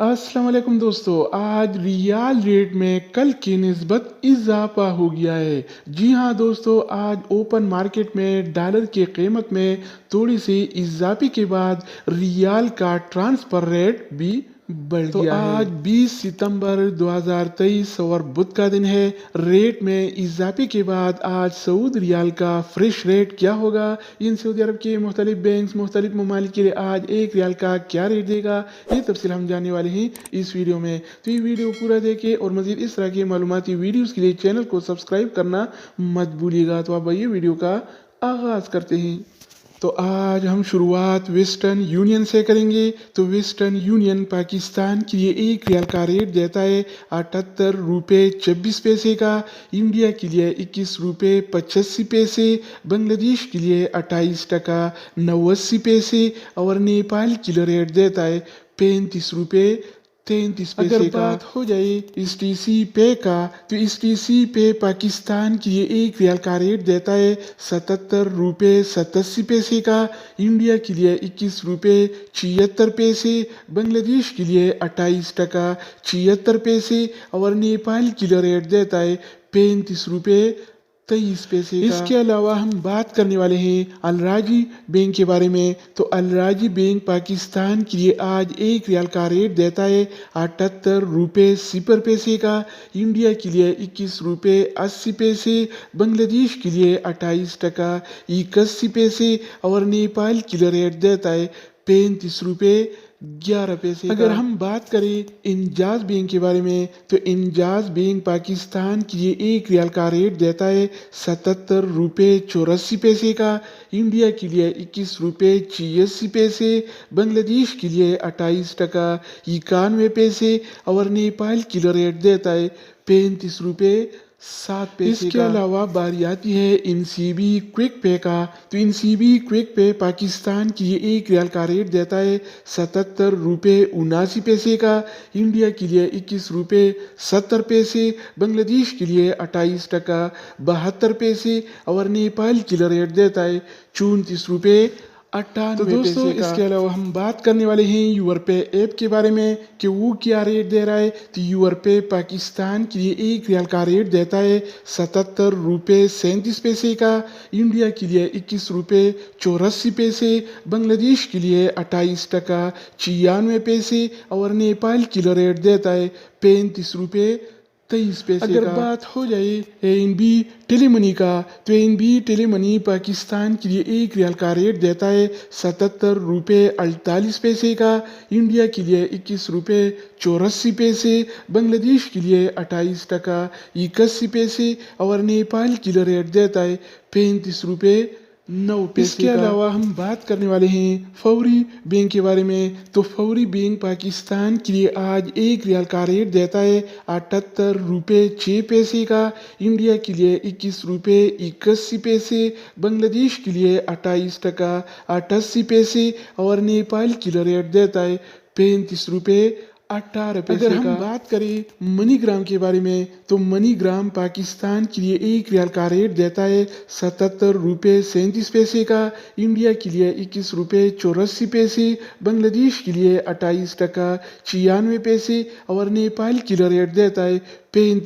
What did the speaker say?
अस्सलाम वालेकुम दोस्तों, आज रियाल रेट में कल की निस्बत इजाफा हो गया है। जी हाँ दोस्तों, आज ओपन मार्केट में डॉलर की कीमत में थोड़ी सी इजाफे के बाद रियाल का ट्रांसफर रेट भी बढ़ गया है। आज 20 सितंबर 2023 और बुध का दिन है। रेट में इजाफे के बाद आज सऊदी रियाल का फ्रेश रेट क्या होगा, इन सऊदी अरब के मुख्तलिफ बैंक मुख्तलिफ ममालिक के लिए आज एक रियाल का क्या रेट देगा, ये तफसील हम जानने वाले हैं इस वीडियो में। तो ये वीडियो पूरा देखें और मजीद इस तरह की मालूमाती वीडियोस के लिए चैनल को सब्सक्राइब करना मत भूलिएगा। तो अब ये वीडियो का आगाज करते हैं। तो आज हम शुरुआत वेस्टर्न यूनियन से करेंगे। तो वेस्टर्न यूनियन पाकिस्तान के लिए एक रियाल का रेट देता है 78 रुपये 26 पैसे का, इंडिया के लिए 21 रुपये 85 पैसे, बांग्लादेश के लिए 28 टका 89 पैसे और नेपाल के लिए रेट देता है 35 रुपये 33 पैसे का। अगर बात हो जाए इस टीसी पे का, तो इस टीसी पे पाकिस्तान के लिए एक रियाल का रेट देता है 77 रुपये 87 पैसे का, इंडिया के लिए 21 रुपये 76 पैसे, बांग्लादेश के लिए 28 टका 76 पैसे और नेपाल के लिए रेट देता है 35 रुपये 23 पैसे का। इसके अलावा हम बात करने वाले हैं अलराजी बैंक के बारे में। तो अलराजी बैंक पाकिस्तान के लिए आज एक रियाल का रेट देता है 78 रुपये 0 पैसे का, इंडिया के लिए 21 रुपये 80 पैसे, बांग्लादेश के लिए 28 टका 81 पैसे और नेपाल के लिए रेट देता है 35 रुपये 11 पैसे। अगर हम बात करें इंजाज बैंक के बारे में, तो इंजाज बैंक पाकिस्तान के लिए एक रियाल का रेट देता है 77 रुपये 84 पैसे का, इंडिया के लिए 21 रुपये 86 पैसे, बांग्लादेश के लिए 28 टका 91 पैसे और नेपाल के लिए रेट देता है 35 रुपये 7 पैसे। इसके अलावा बारी आती है इनसीबी क्विक पे का। तो इनसीबी क्विक पे पाकिस्तान की एक रियाल का रेट देता है 77 रुपये 79 पैसे का, इंडिया के लिए 21 रुपये 70 पैसे, बांग्लादेश के लिए 28 टका 72 पैसे और नेपाल के लिए रेट देता है 34 रुपये 98 तो दोस्तों इसके अलावा हम बात करने वाले हैं यूरपे ऐप के बारे में कि वो क्या रेट दे रहा है। तो यूरपे पाकिस्तान के लिए एक रियाल का रेट देता है 77 रुपये 37 पैसे का, इंडिया के लिए 21 रुपये 84 पैसे, बांग्लादेश के लिए 28 टका 96 पैसे और नेपाल के लिए रेट देता है 35 रुपये 23 पैसे। अगर बात हो जाए एएनबी टेलीमनी का, तो एएनबी टेलीमनी पाकिस्तान के लिए एक रियाल का रेट देता है 77 रुपये 48 पैसे का, इंडिया के लिए 21 रुपये 84 पैसे, बांग्लादेश के लिए 28 टका 81 पैसे और नेपाल के लिए रेट देता है 35 रुपये 9 पैसे। इसके अलावा हम बात करने वाले हैं फौरी बैंक के बारे में। तो फौरी बैंक पाकिस्तान के लिए आज एक रियाल का रेट देता है 78 रुपये 6 पैसे का, इंडिया के लिए 21 रुपये 81 पैसे, बांग्लादेश के लिए 28 टका 88 पैसे और नेपाल के लिए रेट देता है 35 रुपये 18 पैसे। अगर हम बात करें मनीग्राम के बारे में, तो मनीग्राम पाकिस्तान के लिए एक रियाल का रेट देता है 77 रुपये 37 पैसे का, इंडिया के लिए 21 रुपये 84 पैसे, बांग्लादेश के लिए 28 टका 96 पैसे और नेपाल के लिए रेट देता है 35